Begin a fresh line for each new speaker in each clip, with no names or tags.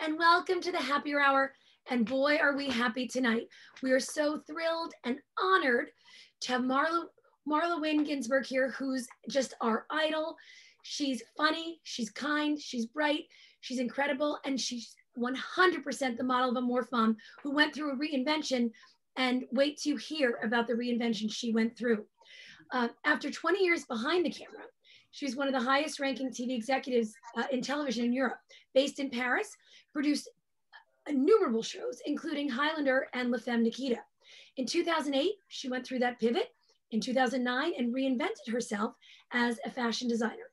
and welcome to the Happy Hour. And boy, are we happy tonight. We are so thrilled and honored to have Marla Wynne Ginsburg here, who's just our idol. She's funny, she's kind, she's bright, she's incredible, and she's 100% the model of a morph mom who went through a reinvention. And wait to hear about the reinvention she went through. After 20 years behind the camera, she's one of the highest ranking TV executives in television in Europe, based in Paris, produced innumerable shows, including Highlander and La Femme Nikita. In 2008, she went through that pivot in 2009 and reinvented herself as a fashion designer.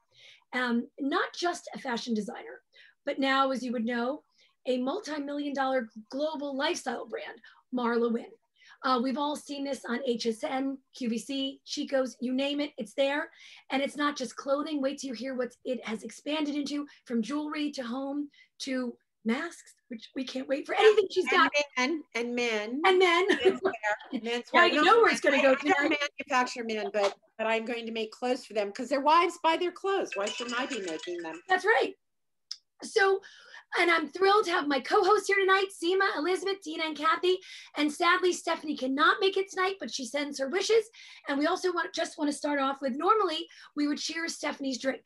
Not just a fashion designer, but now, as you would know, a multi-million-dollar global lifestyle brand, Marla Wynne. We've all seen this on HSN, QVC, Chico's, you name it, it's there. And it's not just clothing. Wait till you hear what it has expanded into, from jewelry to home to masks, which we can't wait for anything she's got.
And men.
Men's
wear.
Now you know where it's going to go tonight.
I don't manufacture men, but I'm going to make clothes for them because their wives buy their clothes. Why shouldn't I be making them?
That's right. So, and I'm thrilled to have my co-hosts here tonight, Seema, Elizabeth, Dina, and Kathy. And sadly, Stephanie cannot make it tonight, but she sends her wishes. And we also just want to start off with, normally we would cheer Stephanie's drink.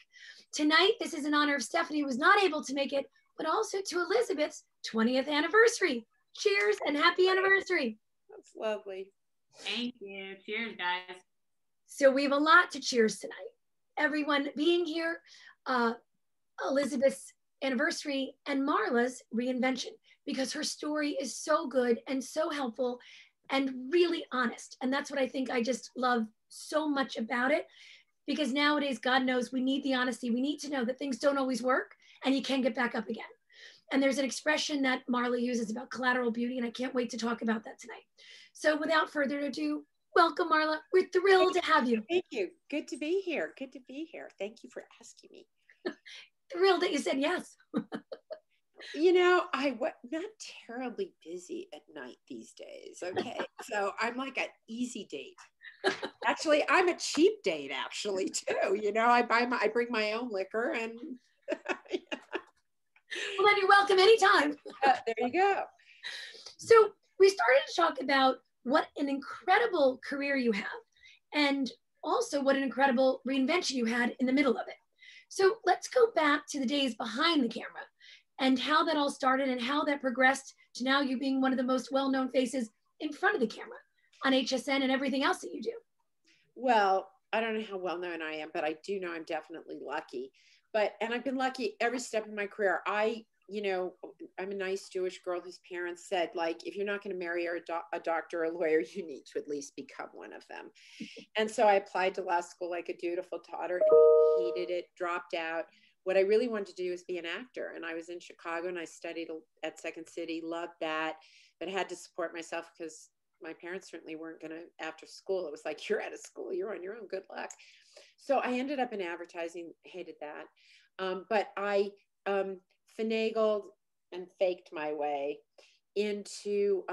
Tonight, this is in honor of Stephanie, who was not able to make it, but also to Elizabeth's 20th anniversary. Cheers and happy anniversary.
That's lovely.
Thank you. Cheers, guys.
So we have a lot to cheers tonight. Everyone being here, Elizabeth's anniversary, and Marla's reinvention, because her story is so good and so helpful and really honest. And that's what I think I just love so much about it, because nowadays, God knows, we need the honesty. We need to know that things don't always work and you can get back up again. And there's an expression that Marla uses about collateral beauty, and I can't wait to talk about that tonight. So without further ado, welcome, Marla. We're thrilled to have you.
Thank you. Good to be here. Good to be here. Thank you for asking me.
Thrilled that you said yes.
You know, I'm not terribly busy at night these days. Okay. So I'm like an easy date. Actually, I'm a cheap date, actually, too. You know, I bring my own liquor and
yeah. Well, then you're welcome anytime.
There you go.
So we started to talk about what an incredible career you have, and also what an incredible reinvention you had in the middle of it. So let's go back to the days behind the camera and how that all started and how that progressed to now you being one of the most well-known faces in front of the camera on HSN and everything else that you do.
Well, I don't know how well-known I am, but I do know I'm definitely lucky. And I've been lucky every step of my career. You know, I'm a nice Jewish girl whose parents said, like, if you're not going to marry a doctor or a lawyer, you need to at least become one of them. And so I applied to law school like a dutiful daughter, hated it, dropped out. What I really wanted to do was be an actor. And I was in Chicago and I studied at Second City, loved that, but I had to support myself because my parents certainly weren't going to, after school, it was like, you're out of school, you're on your own, good luck. So I ended up in advertising, hated that. But I finagled and faked my way into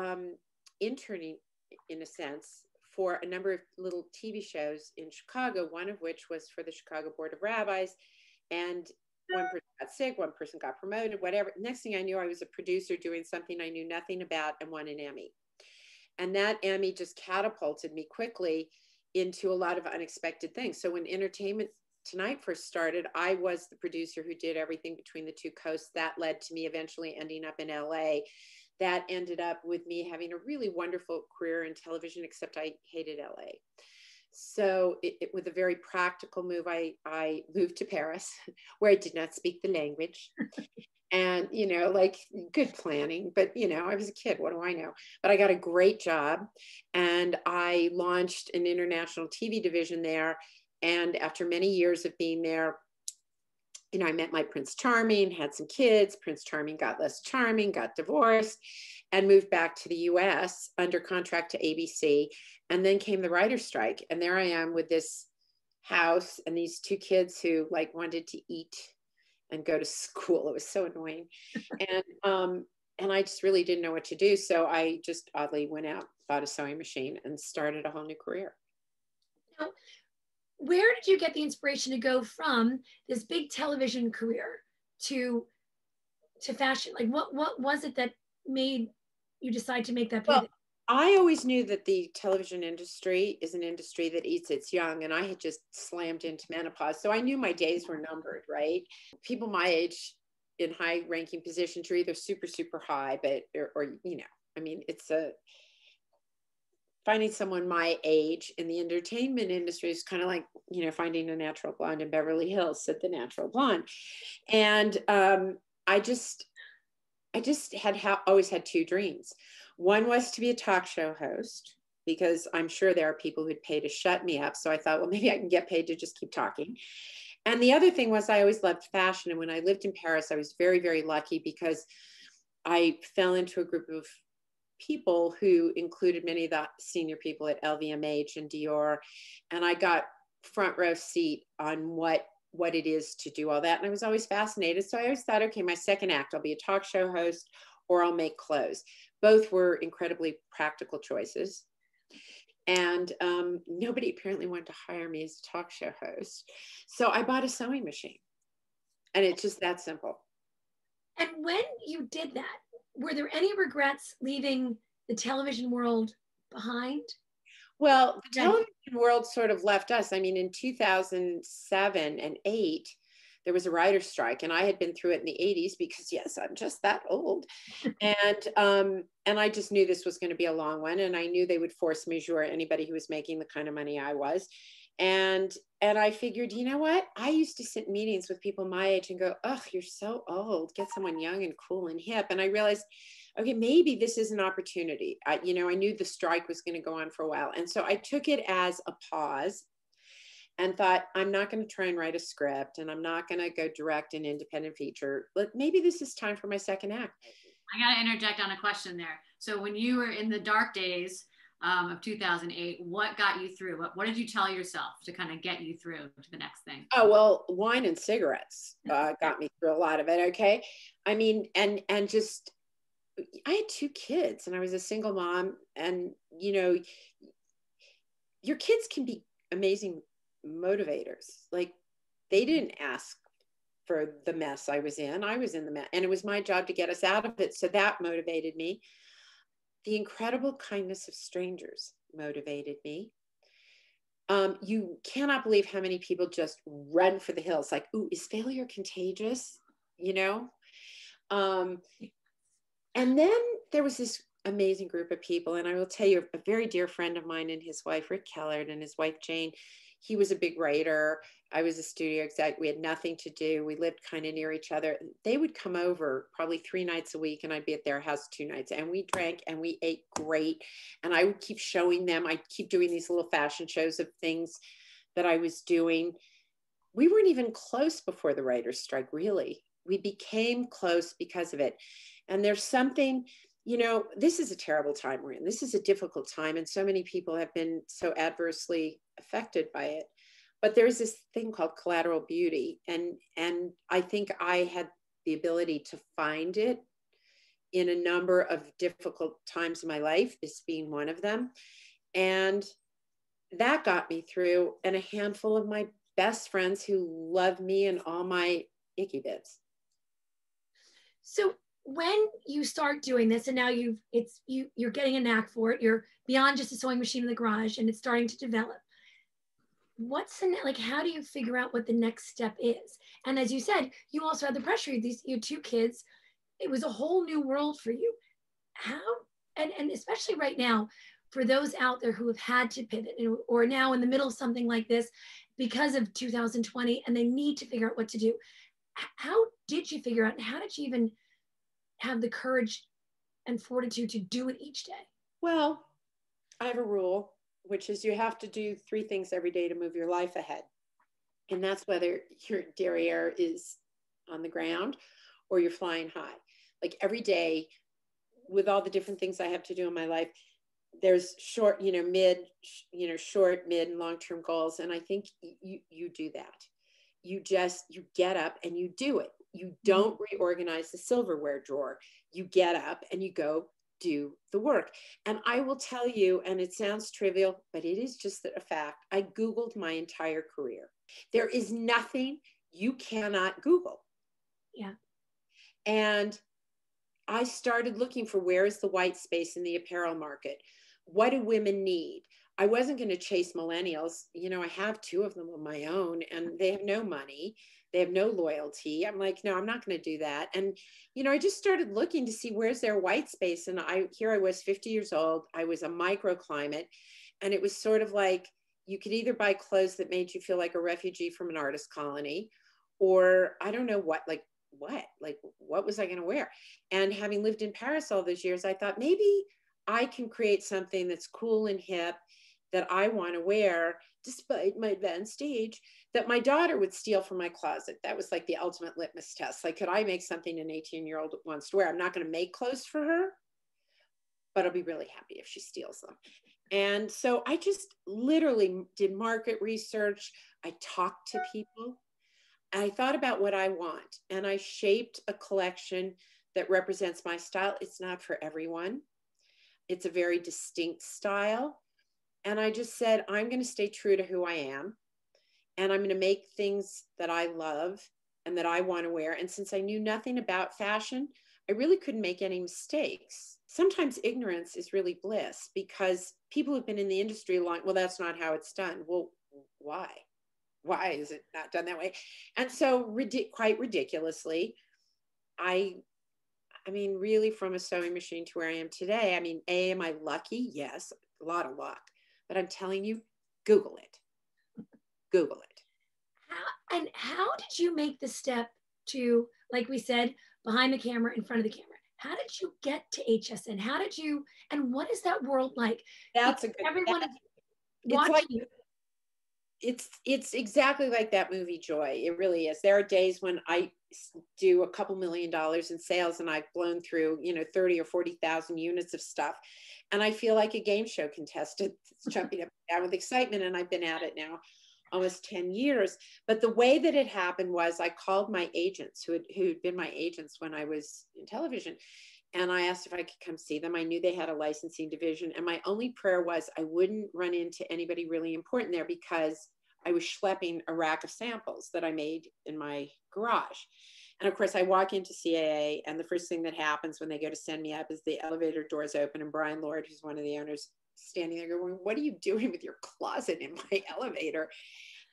interning, in a sense, for a number of little TV shows in Chicago, one of which was for the Chicago Board of Rabbis. And one person got sick, one person got promoted, whatever. Next thing I knew, I was a producer doing something I knew nothing about and won an Emmy. And that Emmy just catapulted me quickly into a lot of unexpected things. So when Entertainment Tonight first started, I was the producer who did everything between the two coasts. That led to me eventually ending up in LA. That ended up with me having a really wonderful career in television, except I hated LA. So with a very practical move, I moved to Paris, where I did not speak the language. And, you know, like, good planning, but, you know, I was a kid, what do I know? But I got a great job and I launched an international TV division there. And after many years of being there, you know, I met my Prince Charming, had some kids. Prince Charming got less charming, got divorced, and moved back to the US under contract to ABC. And then came the writer's strike. And there I am with this house and these two kids who like wanted to eat and go to school. It was so annoying. And I just really didn't know what to do. So I just oddly went out, bought a sewing machine and started a whole new career.
Now, where did you get the inspiration to go from this big television career to to fashion? Like what was it that made you decide to make that
Well,
pivot?
I always knew that the television industry is an industry that eats its young, and I had just slammed into menopause. So I knew my days were numbered, right? People my age in high ranking positions are either super, super high, but, or you know, I mean, it's a, finding someone my age in the entertainment industry is kind of like, you know, finding a natural blonde in Beverly Hills, said the natural blonde. And I just had always had two dreams. One was to be a talk show host, because I'm sure there are people who'd pay to shut me up. So I thought, well, maybe I can get paid to just keep talking. And the other thing was I always loved fashion. And when I lived in Paris, I was very, very lucky because I fell into a group of people who included many of the senior people at LVMH and Dior. And I got front row seat on what it is to do all that. And I was always fascinated. So I always thought, okay, my second act, I'll be a talk show host or I'll make clothes. Both were incredibly practical choices. And nobody apparently wanted to hire me as a talk show host. So I bought a sewing machine. And it's just that simple.
And when you did that, were there any regrets leaving the television world behind?
Well, the television world sort of left us. I mean, in 2007 and 8, there was a writer's strike, and I had been through it in the 80s because, yes, I'm just that old. And I just knew this was going to be a long one, and I knew they would force majeure anybody who was making the kind of money I was. And I figured, you know what? I used to sit in meetings with people my age and go, "Oh, you're so old. Get someone young and cool and hip." And I realized, okay, maybe this is an opportunity. I knew the strike was going to go on for a while. And so I took it as a pause and thought, I'm not going to try and write a script, and I'm not going to go direct an independent feature, but maybe this is time for my second act.
I got to interject on a question there. So when you were in the dark days of 2008, what got you through? What did you tell yourself to kind of get you through to the next thing?
Oh, well, wine and cigarettes got me through a lot of it. Okay. I mean, and just, I had 2 kids and I was a single mom, and, your kids can be amazing motivators. Like, they didn't ask for the mess I was in. I was in the mess, and it was my job to get us out of it. So that motivated me. The incredible kindness of strangers motivated me. You cannot believe how many people just run for the hills. Like, ooh, is failure contagious? And then there was this amazing group of people. And I will tell you, a very dear friend of mine and his wife, Rick Kellard, and his wife, Jane, he was a big writer. I was a studio exec. We had nothing to do. We lived kind of near each other. They would come over probably 3 nights a week, and I'd be at their house 2 nights, and we drank and we ate great. And I would keep showing them. I'd keep doing these little fashion shows of things that I was doing. We weren't even close before the writer's strike, really. We became close because of it. And there's something, this is a terrible time we're in. This is a difficult time, and so many people have been so adversely affected by it. But there's this thing called collateral beauty. And I think I had the ability to find it in a number of difficult times in my life, this being one of them. And that got me through, and a handful of my best friends who love me and all my icky bits.
So when you start doing this, and now you're getting a knack for it, you're beyond just a sewing machine in the garage, and it's starting to develop. What's how do you figure out what the next step is? And as you said, you also had the pressure. You had 2 kids. It was a whole new world for you. How, and especially right now, for those out there who have had to pivot or now in the middle of something like this because of 2020, and they need to figure out what to do. How did you figure out, and how did you even have the courage and fortitude to do it each day?
Well, I have a rule, which is you have to do 3 things every day to move your life ahead. And that's whether your derriere is on the ground or you're flying high. Like, every day, with all the different things I have to do in my life, there's short, mid, short, mid, and long-term goals. And I think you do that. You get up and you do it. You don't reorganize the silverware drawer. You get up and you go do the work. And I will tell you, and it sounds trivial, but it is just a fact. I Googled my entire career. There is nothing you cannot Google.
Yeah.
And I started looking for where is the white space in the apparel market? What do women need? I wasn't going to chase millennials. You know, I have two of them of my own and they have no money. They have no loyalty. I'm like, no, I'm not going to do that. And, you know, I just started looking to see where's their white space. And here I was 50 years old. I was a microclimate. And it was sort of like, you could either buy clothes that made you feel like a refugee from an artist colony, or I don't know what what was I going to wear? And having lived in Paris all those years, I thought maybe I can create something that's cool and hip that I want to wear despite my advanced age that my daughter would steal from my closet. That was like the ultimate litmus test. Like, could I make something an 18-year-old wants to wear? I'm not going to make clothes for her, but I'll be really happy if she steals them. And so I just literally did market research. I talked to people. I thought about what I want, and I shaped a collection that represents my style. It's not for everyone. It's a very distinct style. And I just said, I'm going to stay true to who I am. And I'm going to make things that I love and that I want to wear. And since I knew nothing about fashion, I really couldn't make any mistakes. Sometimes ignorance is really bliss, because people who've been in the industry long, well, that's not how it's done. Well, why? Why is it not done that way? And so quite ridiculously, I mean, really from a sewing machine to where I am today, I mean, am I lucky? Yes, a lot of luck. But I'm telling you, Google it. Google it.
How did you make the step to, like we said, behind the camera, in front of the camera? How did you get to HSN? How did you, and what is that world like?
That's a good,
everyone is
watching
like,
you. It's exactly like that movie Joy. It really is. There are days when I do a couple $1 million in sales and I've blown through, 30 or 40,000 units of stuff. And I feel like a game show contestant jumping up and down with excitement. And I've been at it now almost 10 years. But the way that it happened was I called my agents who'd been my agents when I was in television. And I asked if I could come see them. I knew they had a licensing division. And my only prayer was I wouldn't run into anybody really important there, because I was schlepping a rack of samples that I made in my garage. And of course, I walk into CAA, and the first thing that happens when they go to send me up is the elevator doors open, and Brian Lord, who's one of the owners, standing there going, "What are you doing with your closet in my elevator?"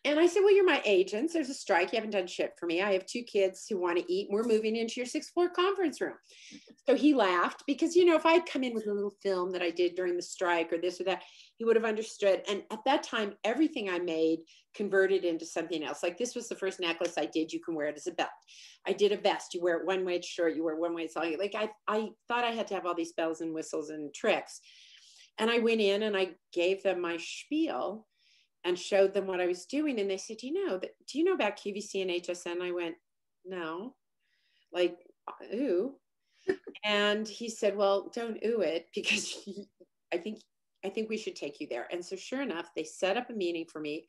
And I said, "Well, you're my agents. There's a strike. You haven't done shit for me. I have 2 kids who want to eat. And we're moving into your 6th floor conference room." So he laughed, because, if I'd come in with a little film that I did during the strike or this or that, he would have understood. And at that time, everything I made converted into something else. Like, this was the first necklace I did. You can wear it as a belt. I did a vest. You wear it one way, it's short. You wear it one way, it's long. Like, I thought I had to have all these bells and whistles and tricks. And I went in and I gave them my spiel and showed them what I was doing. And they said, do you know about QVC and HSN? I went, no. Like, ooh. And he said, well, don't ooh it, because I think we should take you there. And so sure enough, they set up a meeting for me.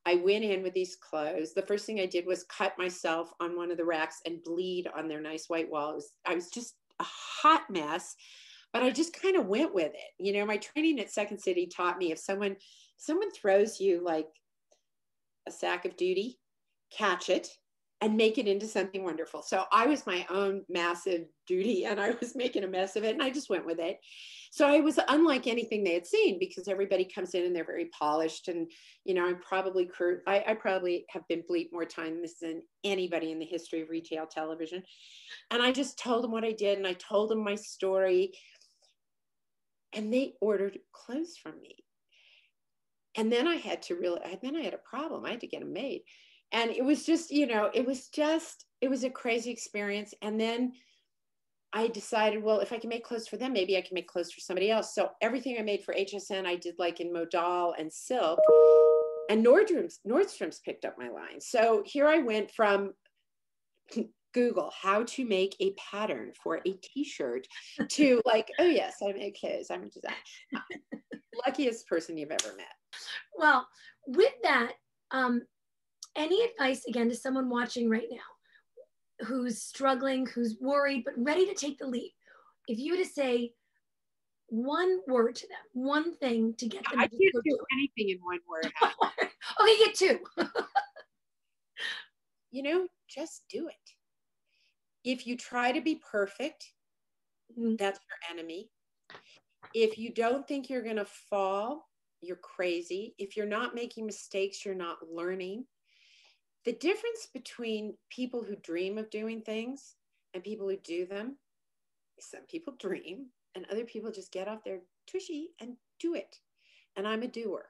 I went in with these clothes. The first thing I did was cut myself on one of the racks and bleed on their nice white wall. I was just a hot mess, but I just kind of went with it. My training at Second City taught me, if someone throws you like a sack of duty, catch it and make it into something wonderful. So I was my own massive duty, and I was making a mess of it, and I just went with it. So I was unlike anything they had seen, because everybody comes in and they're very polished. And, I probably have been bleeped more times than anybody in the history of retail television. And I just told them what I did, and I told them my story, and they ordered clothes from me. And then I had a problem. I had to get them made. And it was just, it was a crazy experience. And then I decided, well, if I can make clothes for them, maybe I can make clothes for somebody else. So everything I made for HSN, I did like in modal and silk, and Nordstrom's picked up my line. So here I went from Google how to make a pattern for a t-shirt to like, oh yes, I make clothes. I'm a designer. Luckiest person you've ever met.
Well, with that, any advice again to someone watching right now who's struggling, who's worried, but ready to take the leap? If you were to say one word to them, one thing to get them.
I can't do anything in one word.
Okay, get 2.
Just do it. If you try to be perfect, that's your enemy. If you don't think you're going to fall, you're crazy. If you're not making mistakes, you're not learning. The difference between people who dream of doing things and people who do them is some people dream and other people just get off their tushy and do it. And I'm a doer.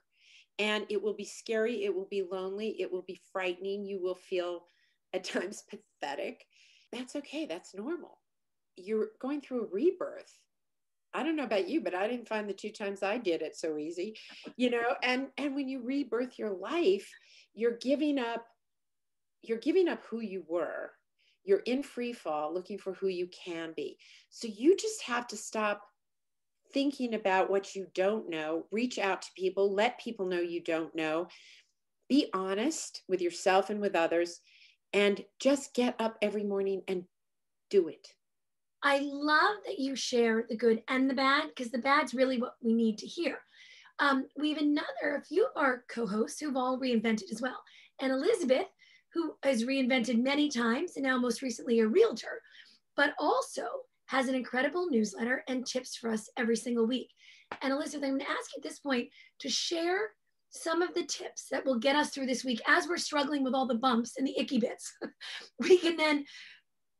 And it will be scary. It will be lonely. It will be frightening. You will feel at times pathetic. That's okay. That's normal. You're going through a rebirth. I don't know about you, but I didn't find the 2 times I did it so easy, you know, and when you rebirth your life, you're giving up who you were. You're in free fall looking for who you can be. So you just have to stop thinking about what you don't know, reach out to people, let people know you don't know, be honest with yourself and with others, and just get up every morning and do it.
I love that you share the good and the bad, because the bad's really what we need to hear. We have a few of our co-hosts who've all reinvented as well. And Elizabeth, who has reinvented many times and now most recently a realtor, but also has an incredible newsletter and tips for us every single week. And Elizabeth, I'm going to ask you at this point to share some of the tips that will get us through this week as we're struggling with all the bumps and the icky bits. We can then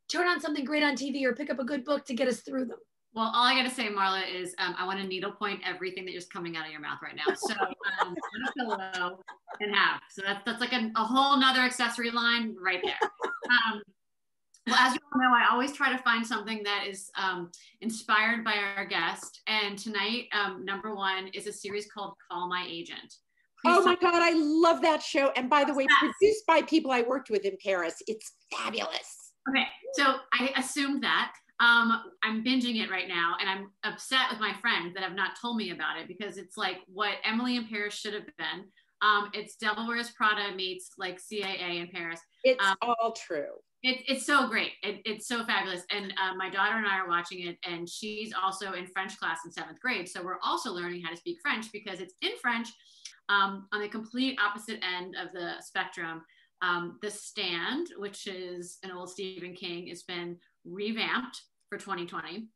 turn on something great on TV or pick up a good book to get us through them.
Well, all I got to say, Marla, is I want to needlepoint everything that is coming out of your mouth right now. So on a pillow in half. So that's like a whole nother accessory line right there. Well, as you all know, I always try to find something that is inspired by our guest. And tonight, number 1 is a series called Call My Agent.
Oh my God, I love that show. And by the way, produced by people I worked with in Paris. It's fabulous.
Okay, so I assumed that. I'm binging it right now, and I'm upset with my friends that have not told me about it, because it's like what Emily in Paris should have been. It's Devil Wears Prada meets like CAA in Paris.
It's all true.
It's so great. It's so fabulous. And my daughter and I are watching it, and she's also in French class in 7th grade. So we're also learning how to speak French because it's in French. On the complete opposite end of the spectrum, The Stand, which is an old Stephen King, has been revamped for 2020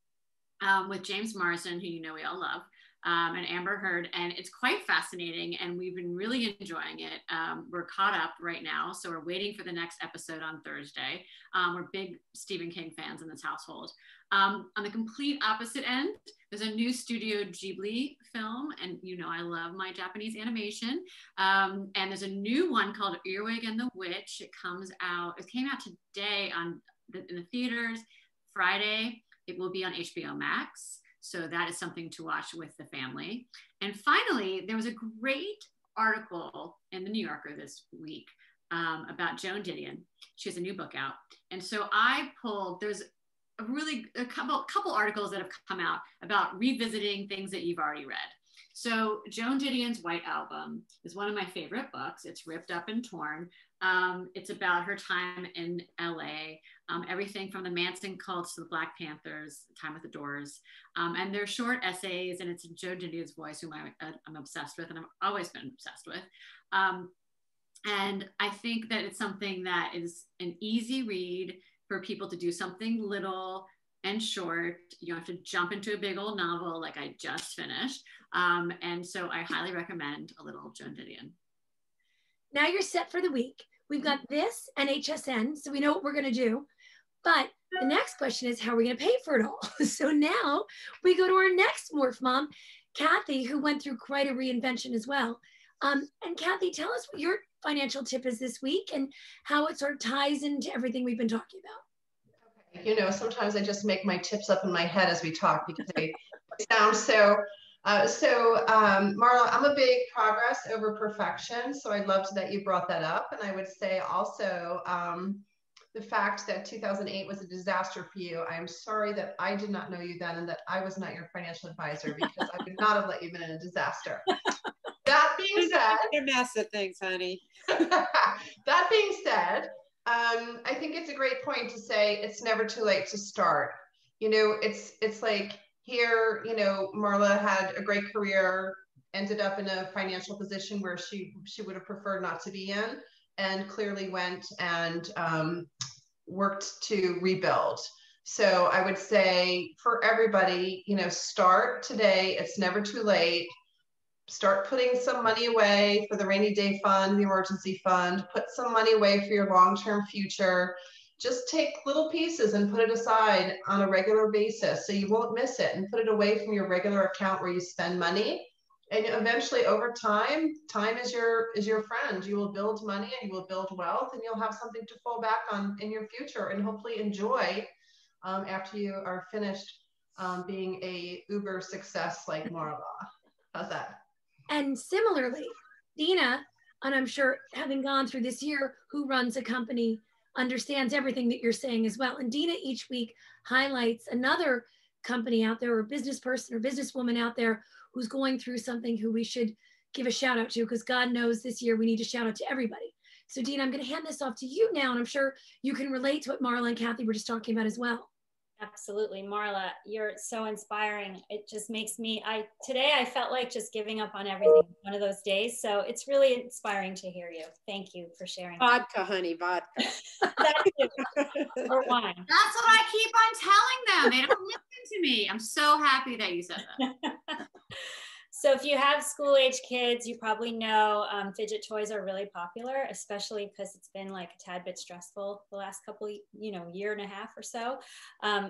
with James Morrison, who you know we all love, and Amber Heard, and it's quite fascinating, and we've been really enjoying it. We're caught up right now, so we're waiting for the next episode on Thursday. We're big Stephen King fans in this household. On the complete opposite end, there's a new Studio Ghibli film, and you know I love my Japanese animation. And there's a new one called Earwig and the Witch. It came out today in the theaters. Friday, it will be on HBO Max. So that is something to watch with the family. And finally, there was a great article in the New Yorker this week about Joan Didion. She has a new book out. And so there's a couple articles that have come out about revisiting things that you've already read. So Joan Didion's White Album is one of my favorite books. It's ripped up and torn. It's about her time in LA, everything from the Manson cults to the Black Panthers, Time with the Doors. And they're short essays, and it's Joan Didion's voice, whom I'm obsessed with, and I've always been obsessed with. And I think that it's something that is an easy read for people to do something little and short. You don't have to jump into a big old novel like I just finished. And so I highly recommend a little Joan Didion.
Now you're set for the week. We've got this and HSN, so we know what we're going to do. But the next question is, how are we going to pay for it all? So now we go to our next Morph Mom, Kathy, who went through quite a reinvention as well. And Kathy, tell us what your financial tip is this week and how it sort of ties into everything we've been talking about.
Okay. You know, sometimes I just make my tips up in my head as we talk because they sound so. Marla, I'm a big progress over perfection. So I loved that you brought that up. And I would say also the fact that 2008 was a disaster for you. I'm sorry that I did not know you then and that I was not your financial advisor, because I would not have let you in a disaster. That being said,
a mess of things, honey.
That being said, I think it's a great point to say it's never too late to start. You know, it's like here, you know, Marla had a great career, ended up in a financial position where she would have preferred not to be in, and clearly went and worked to rebuild. So I would say for everybody, start today. It's never too late. Start putting some money away for the rainy day fund, the emergency fund. Put some money away for your long-term future. Just take little pieces and put it aside on a regular basis so you won't miss it, and put it away from your regular account where you spend money. And eventually over time is your friend. You will build money and you will build wealth, and you'll have something to fall back on in your future and hopefully enjoy after you are finished being a Uber success like Marla. How's that?
And similarly, Dina, and I'm sure having gone through this year, who runs a company, understands everything that you're saying as well. And Dina each week highlights another company out there, or business person or businesswoman out there who's going through something who we should give a shout out to, because God knows this year we need to shout out to everybody. So Dina, I'm going to hand this off to you now, and I'm sure you can relate to what Marla and Kathy were just talking about as well.
Absolutely. Marla, you're so inspiring. It just makes me, today I felt like just giving up on everything one of those days. So it's really inspiring to hear you. Thank you for sharing.
Vodka, honey, vodka.
Or wine.
That's what I keep on telling them. They don't listen to me. I'm so happy that you said that.
So if you have school-age kids, you probably know fidget toys are really popular, especially because it's been like a tad bit stressful the last couple, year and a half or so.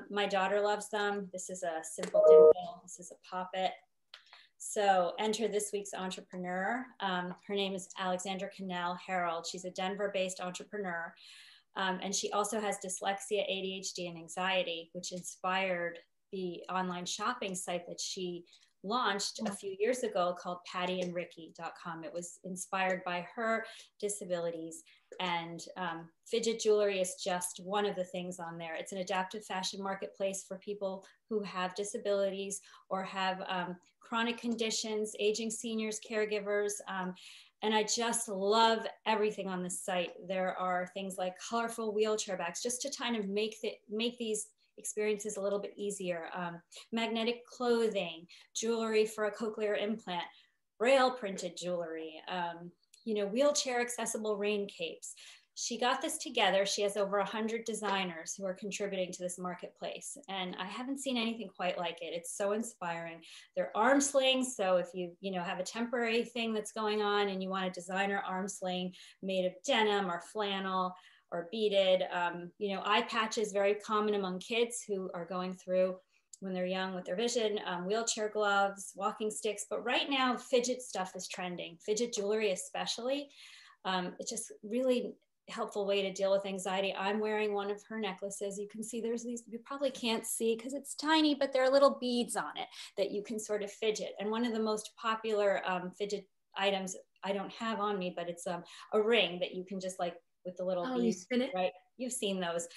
My daughter loves them. This is a Simple Dimple. This is a Pop-It. So enter this week's entrepreneur. Her name is Alexandra Cannell Harold. She's a Denver-based entrepreneur. And she also has dyslexia, ADHD, and anxiety, which inspired the online shopping site that she launched a few years ago called pattyandricky.com. It was inspired by her disabilities, and fidget jewelry is just one of the things on there. It's an adaptive fashion marketplace for people who have disabilities or have chronic conditions, aging seniors, caregivers, and I just love everything on the site. There are things like colorful wheelchair bags, just to kind of make these experiences a little bit easier. Magnetic clothing, jewelry for a cochlear implant, braille printed jewelry, wheelchair accessible rain capes. She got this together. She has over 100 designers who are contributing to this marketplace, and I haven't seen anything quite like it. It's so inspiring. They're arm slings, so if you have a temporary thing that's going on and you want a designer arm sling made of denim or flannel or beaded, eye patches, very common among kids who are going through when they're young with their vision, wheelchair gloves, walking sticks. But right now, fidget stuff is trending, fidget jewelry especially. It's just really helpful way to deal with anxiety. I'm wearing one of her necklaces. You can see there's these, you probably can't see because it's tiny, but there are little beads on it that you can sort of fidget. And one of the most popular fidget items I don't have on me, but it's a ring that you can just like, with the little beads,
you spin it,
right? You've seen those.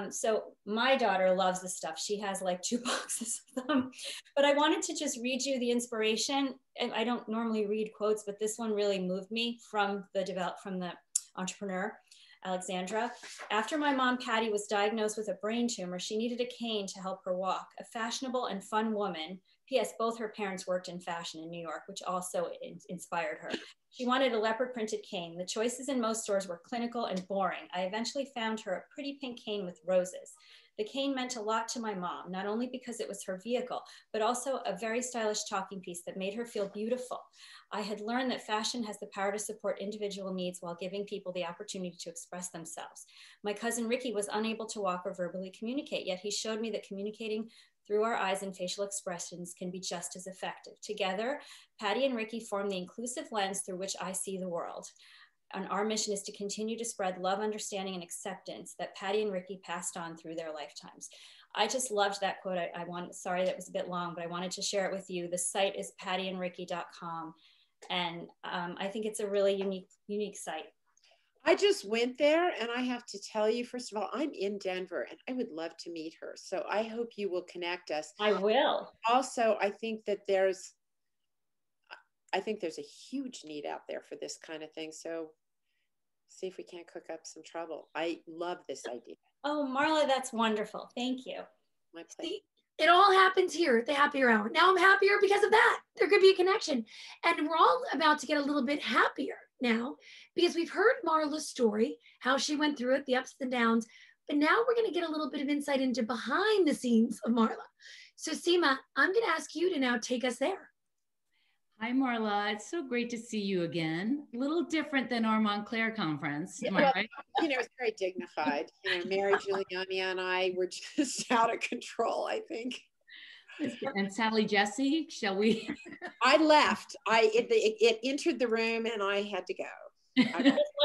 So my daughter loves this stuff. She has like 2 boxes of them, but I wanted to just read you the inspiration. And I don't normally read quotes, but this one really moved me from the entrepreneur, Alexandra. After my mom, Patty, was diagnosed with a brain tumor, she needed a cane to help her walk. A fashionable and fun woman. P.S. Both her parents worked in fashion in New York, which also inspired her. She wanted a leopard printed cane. The choices in most stores were clinical and boring. I eventually found her a pretty pink cane with roses. The cane meant a lot to my mom, not only because it was her vehicle, but also a very stylish talking piece that made her feel beautiful. I had learned that fashion has the power to support individual needs while giving people the opportunity to express themselves. My cousin Ricky was unable to walk or verbally communicate, yet he showed me that communicating through our eyes and facial expressions can be just as effective. Together, Patty and Ricky form the inclusive lens through which I see the world. And our mission is to continue to spread love, understanding, and acceptance that Patty and Ricky passed on through their lifetimes. I just loved that quote. Sorry that was a bit long, but I wanted to share it with you. The site is pattyandricky.com. And I think it's a really unique site.
I just went there, and I have to tell you, first of all, I'm in Denver and I would love to meet her. So I hope you will connect us.
I will.
Also, I think that there's a huge need out there for this kind of thing. So see if we can't cook up some trouble. I love this idea.
Oh, Marla, that's wonderful. Thank you.
My pleasure.
See, it all happens here at the Happier Hour. Now I'm happier because of that. There could be a connection. And we're all about to get a little bit happier now because we've heard Marla's story, how she went through it, the ups and downs. But now we're going to get a little bit of insight into behind the scenes of Marla. So Seema, I'm going to ask you to now take us there.
Hi, Marla. It's so great to see you again. A little different than our Montclair conference.
Yeah,
Am I right?
It's very dignified. Mary Giuliani and I were just out of control, I think.
And Sally Jesse, shall we?
I left. It entered the room and I had to go.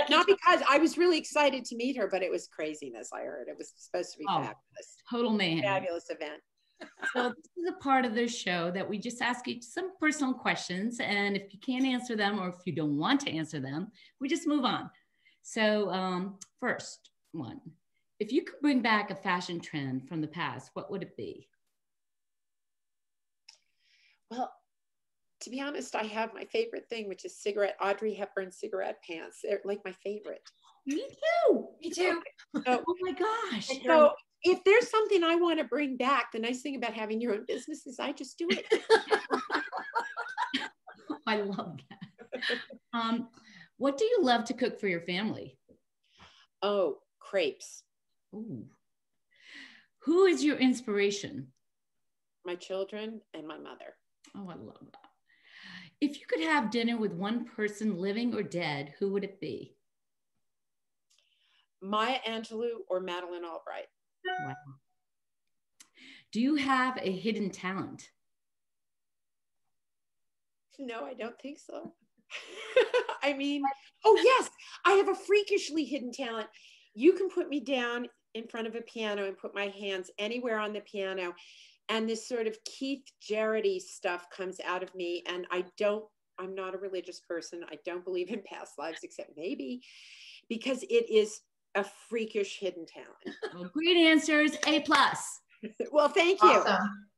Not because I was really excited to meet her, but it was craziness. I heard it was supposed to be fabulous.
Total mayhem.
Fabulous event.
So this is a part of the show that we just ask you some personal questions. And if you can't answer them, or if you don't want to answer them, we just move on. So first one, if you could bring back a fashion trend from the past, what would it be?
Well, to be honest, I have my favorite thing, which is Audrey Hepburn cigarette pants. They're like my favorite.
Me too.
Me too.
So,
oh my gosh.
So if there's something I want to bring back, the nice thing about having your own business is I just do it.
I love that. What do you love to cook for your family?
Oh, crepes.
Ooh. Who is your inspiration?
My children and my mother.
Oh, I love that. If you could have dinner with one person, living or dead, who would it be?
Maya Angelou or Madeleine Albright.
Wow. Do you have a hidden talent?
No, I don't think so. I mean, oh yes, I have a freakishly hidden talent. You can put me down in front of a piano and put my hands anywhere on the piano, and this sort of Keith Jarrett-y stuff comes out of me. And I'm not a religious person. I don't believe in past lives, except maybe, because it is a freakish hidden talent.
Well, great answers, A+.
Well, thank you.
Awesome.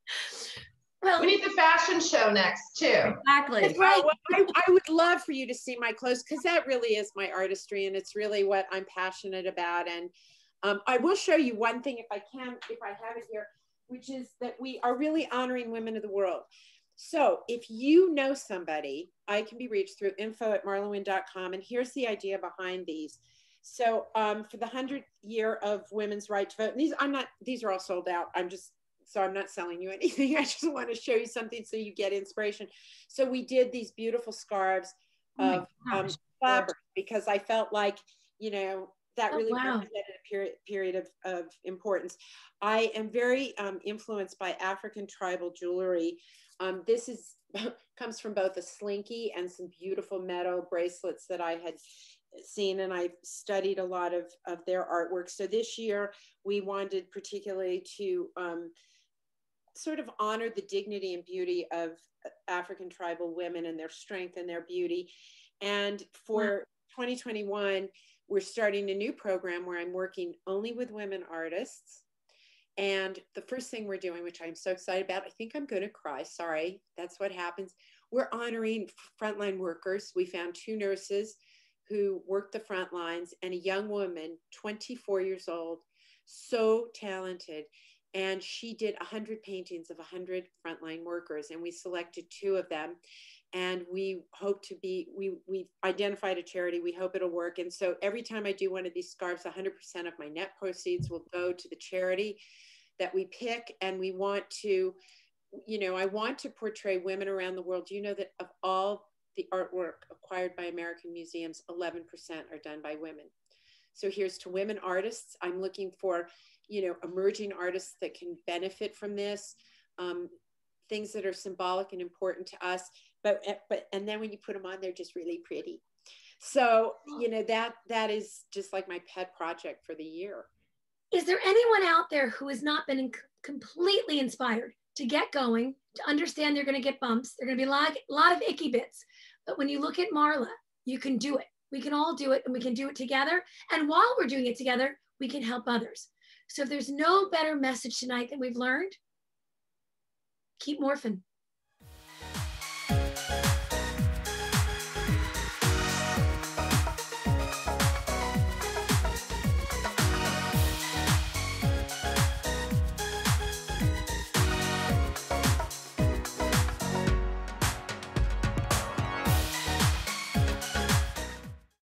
Well, we need the fashion show next too.
Exactly.
That's right.
Well, I would love for you to see my clothes, because that really is my artistry, and it's really what I'm passionate about. And I will show you one thing if I have it here, which is that we are really honoring women of the world. So if you know somebody, I can be reached through info@marlawynne.com. And here's the idea behind these. So for the 100th year of women's right to vote, and these are all sold out. I'm not selling you anything. I just want to show you something so you get inspiration. So we did these beautiful scarves of flowers, because I felt like, that really represented a period of importance. I am very influenced by African tribal jewelry. This comes from both a slinky and some beautiful metal bracelets that I had seen, and I studied a lot of their artwork. So this year we wanted particularly to sort of honor the dignity and beauty of African tribal women and their strength and their beauty. And for 2021, we're starting a new program where I'm working only with women artists. And the first thing we're doing, which I'm so excited about, I think I'm going to cry. Sorry, that's what happens. We're honoring frontline workers. We found 2 nurses who worked the front lines, and a young woman, 24 years old, so talented. And she did 100 paintings of 100 frontline workers, and we selected 2 of them. And we hope to be, we've identified a charity. We hope it'll work. And so every time I do one of these scarves, 100% of my net proceeds will go to the charity that we pick. And we want to, I want to portray women around the world. Do you know that of all the artwork acquired by American museums, 11% are done by women? So here's to women artists. I'm looking for, emerging artists that can benefit from this, things that are symbolic and important to us. And then when you put them on, they're just really pretty. So, that is just like my pet project for the year.
Is there anyone out there who has not been completely inspired to get going, to understand they're going to get bumps? They're going to be a lot of icky bits. But when you look at Marla, you can do it. We can all do it, and we can do it together. And while we're doing it together, we can help others. So if there's no better message tonight that we've learned, keep morphing.